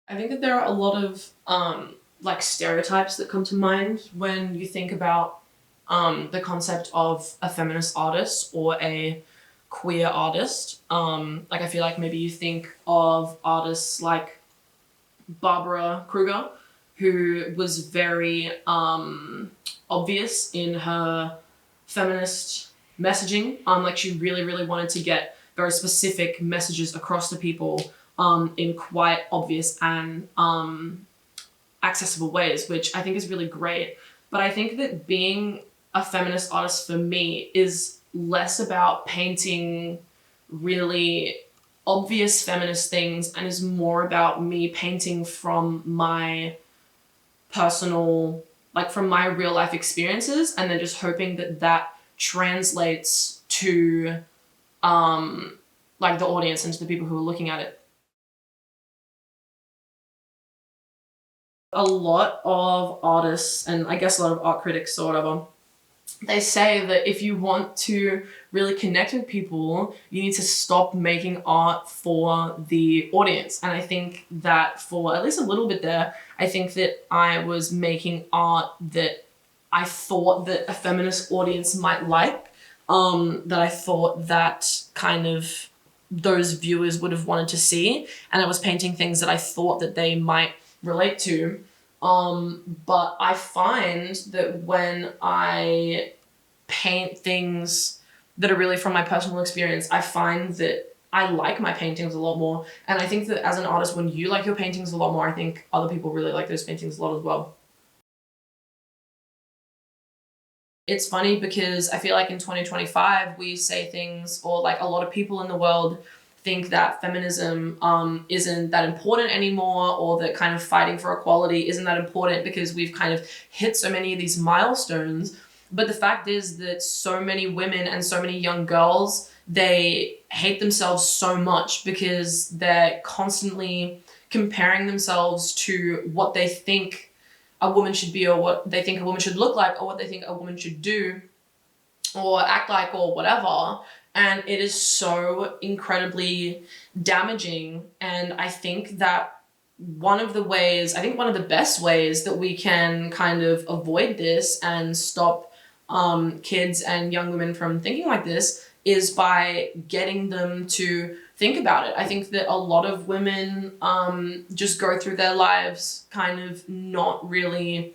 I think that there are a lot of like stereotypes that come to mind when you think about the concept of a feminist artist or a queer artist. Like I feel like maybe you think of artists like Barbara Kruger, who was very obvious in her feminist messaging. Like she really, really wanted to get very specific messages across to people in quite obvious and accessible ways, which I think is really great. But I think that being a feminist artist for me is less about painting really obvious feminist things and is more about me painting from my personal, like from my real life experiences, and then just hoping that that translates to like the audience and to the people who are looking at it. A lot of artists and I guess a lot of art critics or whatever, they say that if you want to really connect with people, you need to stop making art for the audience. And I think that for at least a little bit there, I think that I was making art that I thought that a feminist audience might like, that I thought that kind of those viewers would have wanted to see. And I was painting things that I thought that they might relate to. But I find that when I paint things that are really from my personal experience, I find that I like my paintings a lot more. And I think that as an artist, when you like your paintings a lot more, I think other people really like those paintings a lot as well. It's funny because I feel like in 2025, we say things, or like a lot of people in the world think that feminism isn't that important anymore, or that kind of fighting for equality isn't that important because we've kind of hit so many of these milestones. But the fact is that so many women and so many young girls, they hate themselves so much because they're constantly comparing themselves to what they think a woman should be, or what they think a woman should look like, or what they think a woman should do or act like or whatever. And it is so incredibly damaging. And I think that one of the best ways that we can kind of avoid this and stop kids and young women from thinking like this is by getting them to think about it. I think that a lot of women just go through their lives kind of not really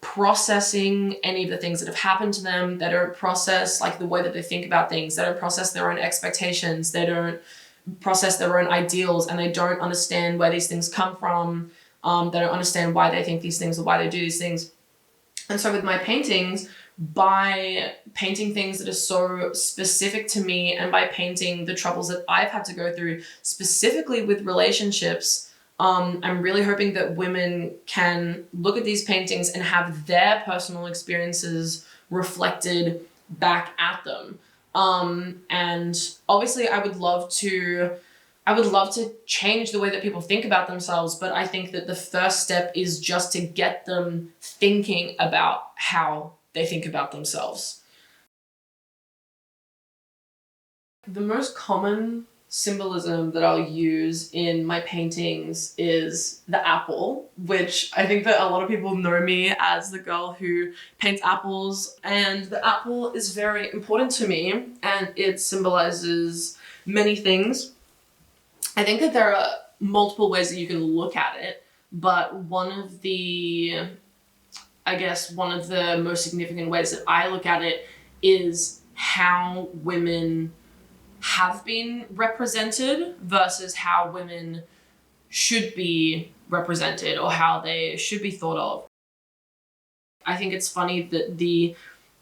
processing any of the things that have happened to them. They don't process like the way that they think about things. They don't process their own expectations. They don't process their own ideals, and they don't understand where these things come from. They don't understand why they think these things or why they do these things. And so with my paintings, by painting things that are so specific to me, and by painting the troubles that I've had to go through specifically with relationships, I'm really hoping that women can look at these paintings and have their personal experiences reflected back at them. And obviously I would love to change the way that people think about themselves, but I think that the first step is just to get them thinking about how they think about themselves. The most common symbolism that I'll use in my paintings is the apple, which I think that a lot of people know me as the girl who paints apples, and the apple is very important to me and it symbolizes many things. I think that there are multiple ways that you can look at it, but one of the most significant ways that I look at it is how women have been represented versus how women should be represented or how they should be thought of. I think it's funny that the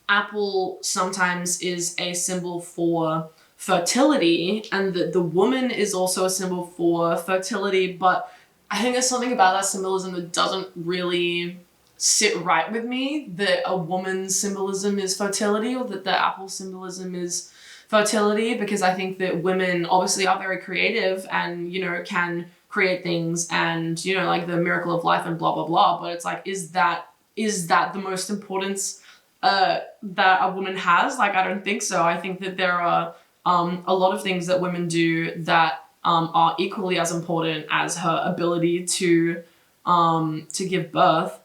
apple sometimes is a symbol for fertility and that the woman is also a symbol for fertility, but I think there's something about that symbolism that doesn't really sit right with me, that a woman's symbolism is fertility or that the apple symbolism is fertility, because I think that women obviously are very creative and, you know, can create things and, you know, like the miracle of life and blah, blah, blah. But it's like, is that the most importance that a woman has? Like, I don't think so. I think that there are a lot of things that women do that are equally as important as her ability to give birth.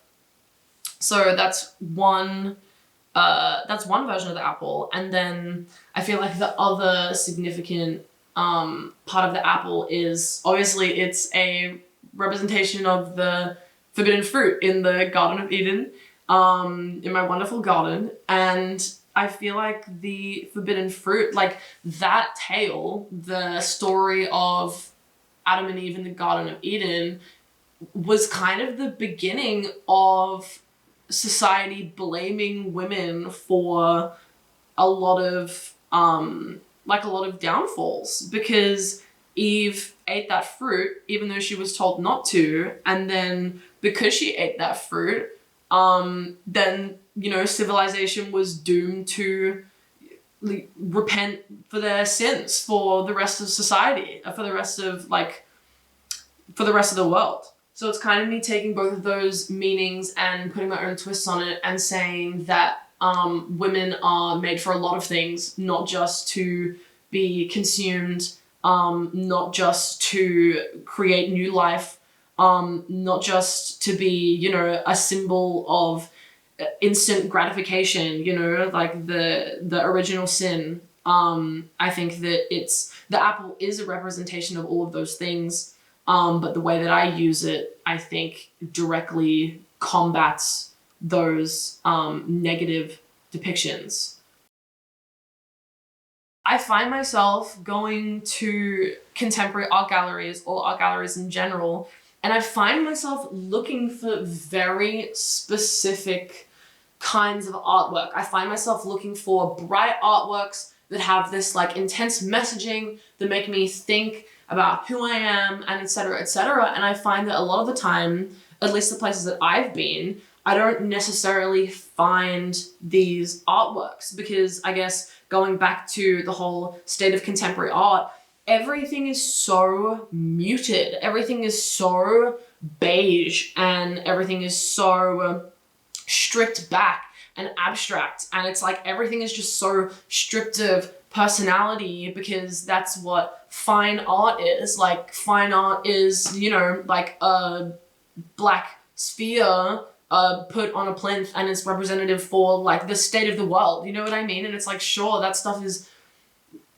So that's one version of the apple. And then I feel like the other significant part of the apple is, obviously, it's a representation of the forbidden fruit in the Garden of Eden, in my wonderful garden. And I feel like the forbidden fruit, like that tale, the story of Adam and Eve in the Garden of Eden, was kind of the beginning of society blaming women for a lot of downfalls, because Eve ate that fruit even though she was told not to, and then because she ate that fruit, then, you know, civilization was doomed to repent for their sins for the rest of society, for the rest of the world. So it's kind of me taking both of those meanings and putting my own twists on it, and saying that women are made for a lot of things, not just to be consumed, not just to create new life, not just to be, you know, a symbol of instant gratification, you know, like the original sin. I think that the apple is a representation of all of those things. But the way that I use it, I think, directly combats those negative depictions. I find myself going to contemporary art galleries, or art galleries in general, and I find myself looking for very specific kinds of artwork. I find myself looking for bright artworks that have this like intense messaging that make me think about who I am, and etc., etc. And I find that a lot of the time, at least the places that I've been, I don't necessarily find these artworks, because I guess going back to the whole state of contemporary art, everything is so muted, everything is so beige, and everything is so stripped back and abstract, and it's like everything is just so stripped of personality, because that's what fine art is. Like, fine art is, you know, like a black sphere put on a plinth, and it's representative for like the state of the world, you know what I mean? And it's like, sure, that stuff is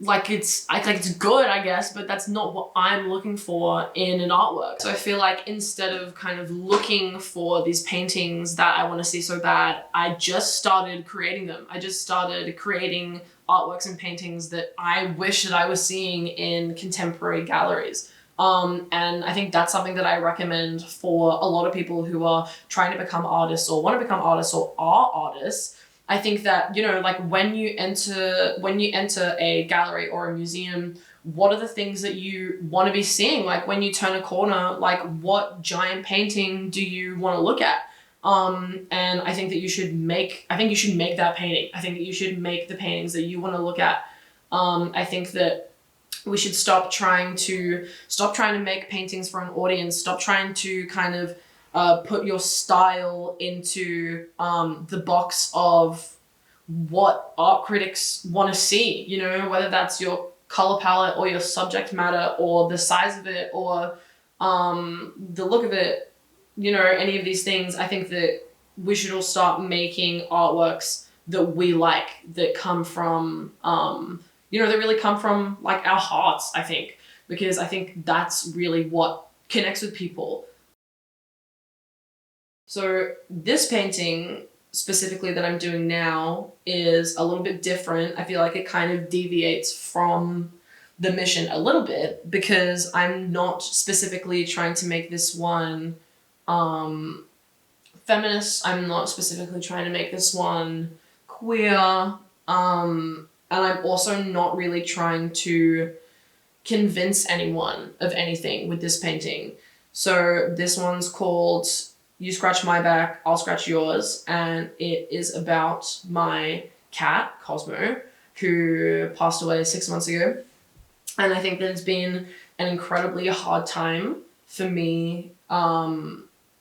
like, it's good, I guess, but that's not what I'm looking for in an artwork. So I feel like instead of kind of looking for these paintings that I want to see so bad, I just started creating them. I just started creating artworks and paintings that I wish that I was seeing in contemporary galleries. And I think that's something that I recommend for a lot of people who are trying to become artists, or want to become artists, or are artists. I think that, you know, like when you enter a gallery or a museum, what are the things that you want to be seeing? Like when you turn a corner, like what giant painting do you want to look at? And I think that you should make that painting. I think that you should make the paintings that you want to look at. I think that we should stop trying to make paintings for an audience. Stop trying to kind of put your style into the box of what art critics want to see, you know, whether that's your color palette or your subject matter or the size of it or the look of it, you know, any of these things. I think that we should all start making artworks that we like, that come from, you know, that really come from like our hearts, I think, because I think that's really what connects with people. So this painting specifically that I'm doing now is a little bit different. I feel like it kind of deviates from the mission a little bit, because I'm not specifically trying to make this one feminist. I'm not specifically trying to make this one queer. And I'm also not really trying to convince anyone of anything with this painting. So this one's called You Scratch My Back, I'll Scratch Yours, and it is about my cat, Cosmo, who passed away 6 months ago. And I think that it's been an incredibly hard time for me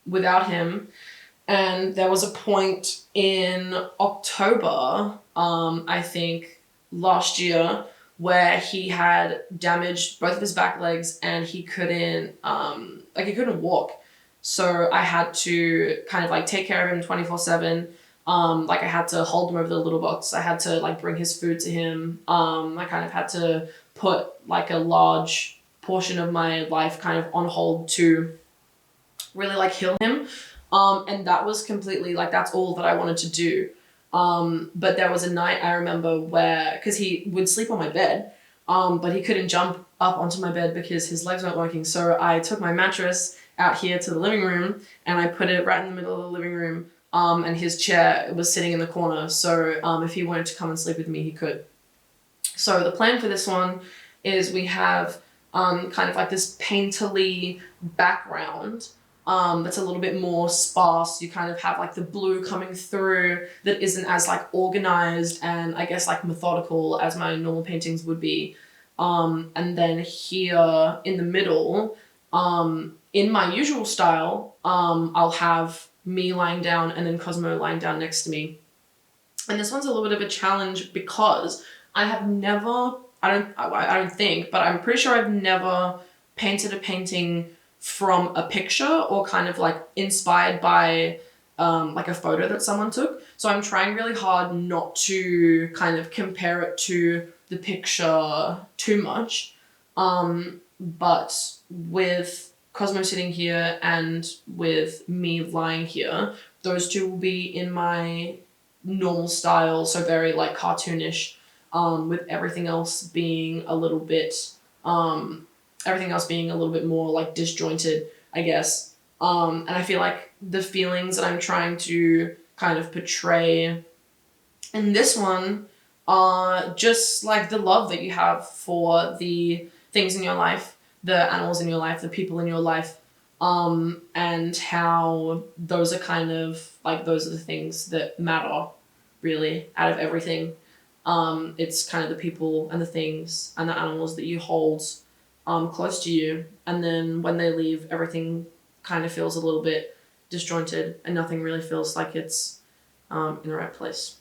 without him. And there was a point in October, I think last year, where he had damaged both of his back legs and he couldn't walk. So I had to kind of like take care of him 24/7. Like I had to hold him over the little box. I had to like bring his food to him. I kind of had to put like a large portion of my life kind of on hold to really like heal him. And that was completely like, that's all that I wanted to do. But there was a night I remember where, because he would sleep on my bed, but he couldn't jump up onto my bed because his legs weren't working. So I took my mattress out here to the living room and I put it right in the middle of the living room. And his chair was sitting in the corner. So if he wanted to come and sleep with me, he could. So the plan for this one is we have kind of like this painterly background that's a little bit more sparse. You kind of have like the blue coming through that isn't as like organized and I guess like methodical as my normal paintings would be. And then here in the middle, in my usual style, I'll have me lying down and then Cosmo lying down next to me. And this one's a little bit of a challenge because I have never, I don't think, but I'm pretty sure I've never painted a painting from a picture or kind of like inspired by like a photo that someone took. So I'm trying really hard not to kind of compare it to the picture too much. But with Cosmo sitting here and with me lying here, those two will be in my normal style, so very like cartoonish, with everything else being a little bit more like disjointed, I guess. And I feel like the feelings that I'm trying to kind of portray in this one are just like the love that you have for the things in your life, the animals in your life, the people in your life, and how those are kind of like, those are the things that matter really out of everything. It's kind of the people and the things and the animals that you hold close to you, and then when they leave, everything kind of feels a little bit disjointed and nothing really feels like it's in the right place.